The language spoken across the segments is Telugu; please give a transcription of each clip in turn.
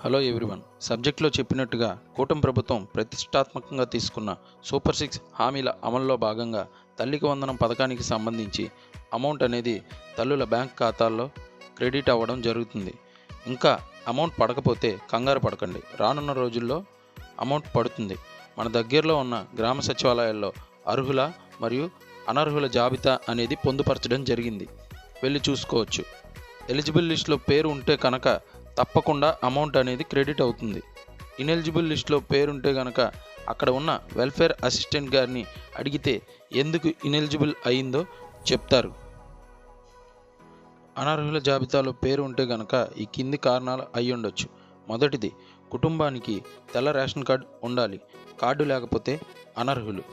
Hello everyone. సబ్జెక్ట్లో చెప్పినట్టుగా కూటమి ప్రభుత్వం ప్రతిష్టాత్మకంగా తీసుకున్న సూపర్ 6 హామీల అమల్లో భాగంగా తల్లికి వందనం పథకానికి సంబంధించి అమౌంట్ అనేది తల్లుల బ్యాంక్ ఖాతాల్లో క్రెడిట్ అవ్వడం జరుగుతుంది. ఇంకా అమౌంట్ పడకపోతే కంగారు పడకండి, రానున్న రోజుల్లో అమౌంట్ పడుతుంది. మన దగ్గరలో ఉన్న గ్రామ సచివాలయాల్లో అర్హుల మరియు అనర్హుల జాబితా అనేది పొందుపరచడం జరిగింది, వెళ్ళి చూసుకోవచ్చు. ఎలిజిబుల్ లిస్టులో పేరు ఉంటే కనుక తప్పకుండా అమౌంట్ అనేది క్రెడిట్ అవుతుంది. ఇనెలిజిబుల్ లిస్టులో పేరుంటే కనుక అక్కడ ఉన్న వెల్ఫేర్ అసిస్టెంట్ గారిని అడిగితే ఎందుకు ఇనెలిజిబుల్ అయిందో చెప్తారు. అనర్హుల జాబితాలో పేరు ఉంటే కనుక ఈ కింది కారణాలు అయి ఉండొచ్చు. మొదటిది, కుటుంబానికి తెల్ల రేషన్ కార్డు ఉండాలి, కార్డు లేకపోతే అనర్హులు.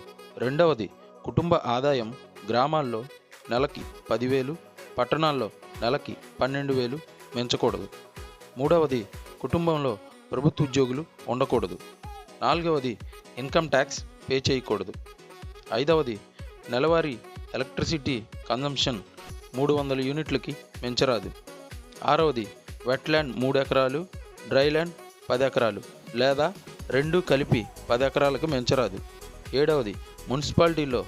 రెండవది, కుటుంబ ఆదాయం గ్రామాల్లో నెలకి 10,000, పట్టణాల్లో నెలకి 12,000 మించకూడదు. మూడవది, కుటుంబంలో ప్రభుత్వ ఉద్యోగులు ఉండకూడదు. నాలుగవది, ఇన్కమ్ ట్యాక్స్ పే చేయకూడదు. ఐదవది, నెలవారీ ఎలక్ట్రిసిటీ కన్జంప్షన్ 300 యూనిట్లకి మించరాదు. ఆరవది, వెట్లాండ్ 3 ఎకరాలు, డ్రైల్యాండ్ 10 ఎకరాలు లేదా రెండూ కలిపి 10 ఎకరాలకు మించరాదు. ఏడవది, మున్సిపాలిటీలో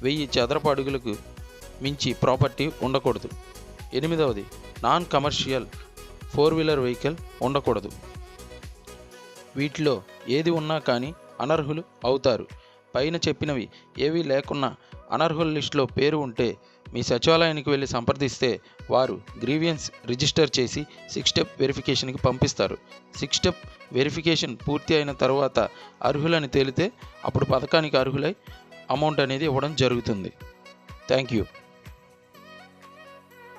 1000 చదరపు అడుగులకు మించి ప్రాపర్టీ ఉండకూడదు. ఎనిమిదవది, నాన్ కమర్షియల్ 4-వీలర్ వెహికల్ ఉండకూడదు. వీటిలో ఏది ఉన్నా కానీ అనర్హులు అవుతారు. పైన చెప్పినవి ఏవీ లేకున్నా అనర్హుల లిస్టులో పేరు ఉంటే మీ సచివాలయానికి వెళ్ళి సంప్రదిస్తే వారు గ్రీవియన్స్ రిజిస్టర్ చేసి 6 స్టెప్ వెరిఫికేషన్కి పంపిస్తారు. 6 స్టెప్ వెరిఫికేషన్ పూర్తి అయిన తర్వాత అర్హులని తేలితే అప్పుడు పథకానికి అర్హులై అమౌంట్ అనేది ఇవ్వడం జరుగుతుంది. Thank you.